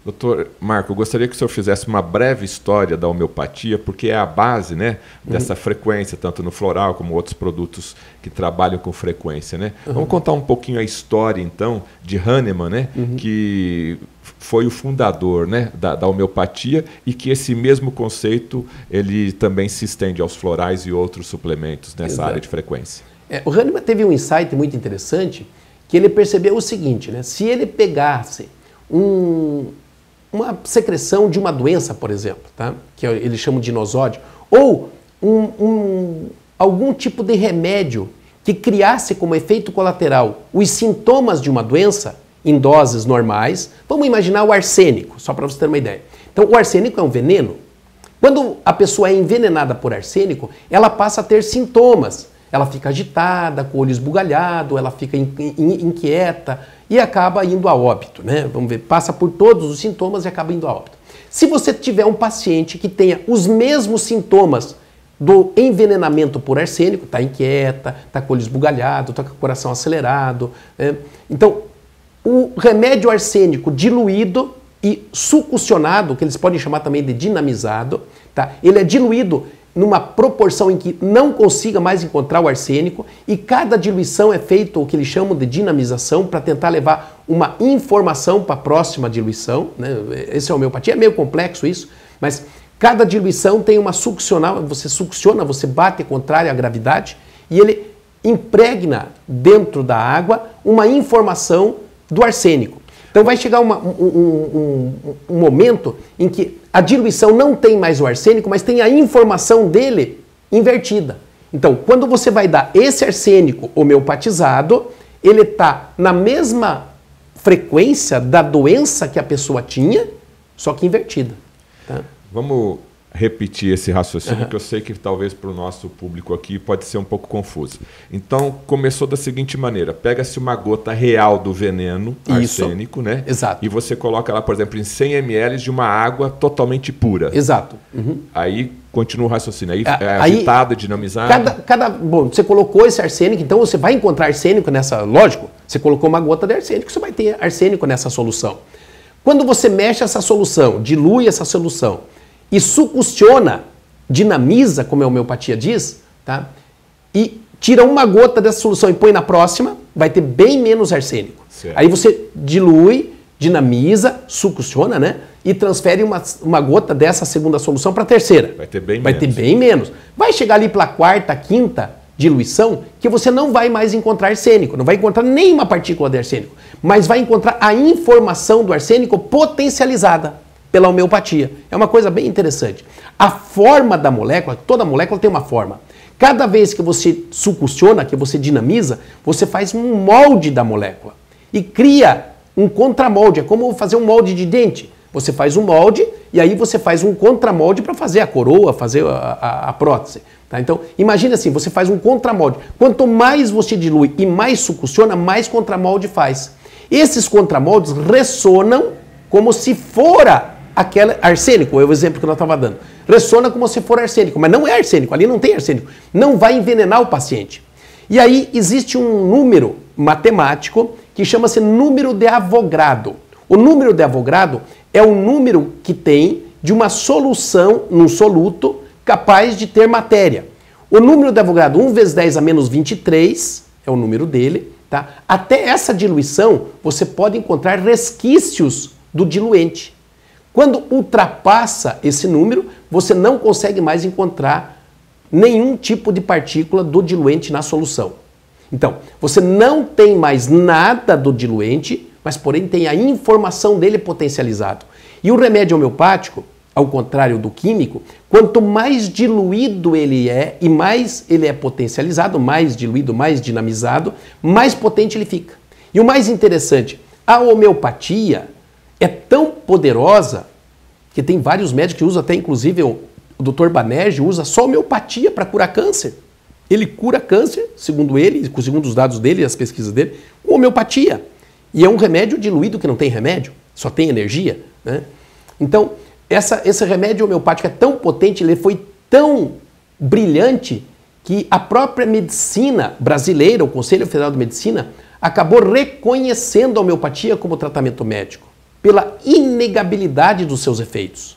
Doutor Marco, eu gostaria que o senhor fizesse uma breve história da homeopatia, porque é a base, né, dessa frequência, tanto no floral como outros produtos que trabalham com frequência, né? Vamos contar um pouquinho a história, então, de Hahnemann, né, que foi o fundador, né, da homeopatia, e que esse mesmo conceito ele também se estende aos florais e outros suplementos nessa área de frequência. O Hahnemann teve um insight muito interessante, que ele percebeu o seguinte, né, se ele pegasse uma secreção de uma doença, por exemplo, tá? Que eles chamam de nosódio, ou algum tipo de remédio que criasse como efeito colateral os sintomas de uma doença em doses normais. Vamos imaginar o arsênico, só para você ter uma ideia. Então, o arsênico é um veneno. Quando a pessoa é envenenada por arsênico, ela passa a ter sintomas. Ela fica agitada, com o olho esbugalhado, ela fica inquieta e acaba indo a óbito, né? Vamos ver, passa por todos os sintomas e acaba indo a óbito. Se você tiver um paciente que tenha os mesmos sintomas do envenenamento por arsênico, está inquieta, está com o olho esbugalhado, está com o coração acelerado, né? Então, o remédio arsênico diluído e succionado, que eles podem chamar também de dinamizado, tá? Ele é diluído numa proporção em que não consiga mais encontrar o arsênico, e cada diluição é feito o que eles chamam de dinamização para tentar levar uma informação para a próxima diluição, né? Esse é a homeopatia, é meio complexo isso, mas cada diluição tem uma succional, você succiona, você bate contrário à gravidade, e ele impregna dentro da água uma informação do arsênico. Então vai chegar um momento em que a diluição não tem mais o arsênico, mas tem a informação dele invertida. Então, quando você vai dar esse arsênico homeopatizado, ele está na mesma frequência da doença que a pessoa tinha, só que invertida. Tá? Vamos repetir esse raciocínio, que eu sei que talvez para o nosso público aqui pode ser um pouco confuso. Então, começou da seguinte maneira: pega-se uma gota real do veneno arsênico, né? Exato. E você coloca lá, por exemplo, em 100 ml de uma água totalmente pura. Exato. Aí continua o raciocínio. Aí é agitada, dinamizada. Bom, você colocou esse arsênico, então você vai encontrar arsênico nessa... Lógico, você colocou uma gota de arsênico, você vai ter arsênico nessa solução. Quando você mexe essa solução, dilui essa solução e succiona, dinamiza, como a homeopatia diz, tá? E tira uma gota dessa solução e põe na próxima, vai ter bem menos arsênico. Certo. Aí você dilui, dinamiza, succiona, né? E transfere uma gota dessa segunda solução para a terceira. Vai ter bem menos. Vai ter bem menos. Vai chegar ali pela quarta, quinta diluição, que você não vai mais encontrar arsênico, não vai encontrar nenhuma partícula de arsênico, mas vai encontrar a informação do arsênico potencializada pela homeopatia. É uma coisa bem interessante. A forma da molécula, toda molécula tem uma forma. Cada vez que você succiona, que você dinamiza, você faz um molde da molécula e cria um contramolde. É como fazer um molde de dente. Você faz um molde e aí você faz um contramolde para fazer a coroa, fazer a prótese. Tá? Então, imagine assim, você faz um contramolde. Quanto mais você dilui e mais succiona, mais contramolde faz. Esses contramoldes ressonam como se fora aquele arsênico, é o exemplo que nós estávamos dando. Ressona como se for arsênico, mas não é arsênico, ali não tem arsênico. Não vai envenenar o paciente. E aí existe um número matemático que chama-se número de Avogadro. O número de Avogadro é o número que tem de uma solução num soluto capaz de ter matéria. O número de Avogadro, 1 vezes 10 a menos 23, é o número dele. Tá? Até essa diluição, você pode encontrar resquícios do diluente. Quando ultrapassa esse número, você não consegue mais encontrar nenhum tipo de partícula do diluente na solução. Então, você não tem mais nada do diluente, mas porém tem a informação dele potencializado. E o remédio homeopático, ao contrário do químico, quanto mais diluído ele é e mais ele é potencializado, mais diluído, mais dinamizado, mais potente ele fica. E o mais interessante, a homeopatia é tão poderosa que tem vários médicos que usam, até inclusive o Dr. Banerjee usa só homeopatia para curar câncer. Ele cura câncer, segundo ele, segundo os dados dele e as pesquisas dele, com homeopatia. E é um remédio diluído que não tem remédio, só tem energia, né? Então, esse remédio homeopático é tão potente, ele foi tão brilhante, que a própria medicina brasileira, o Conselho Federal de Medicina, acabou reconhecendo a homeopatia como tratamento médico. pela inegabilidade dos seus efeitos.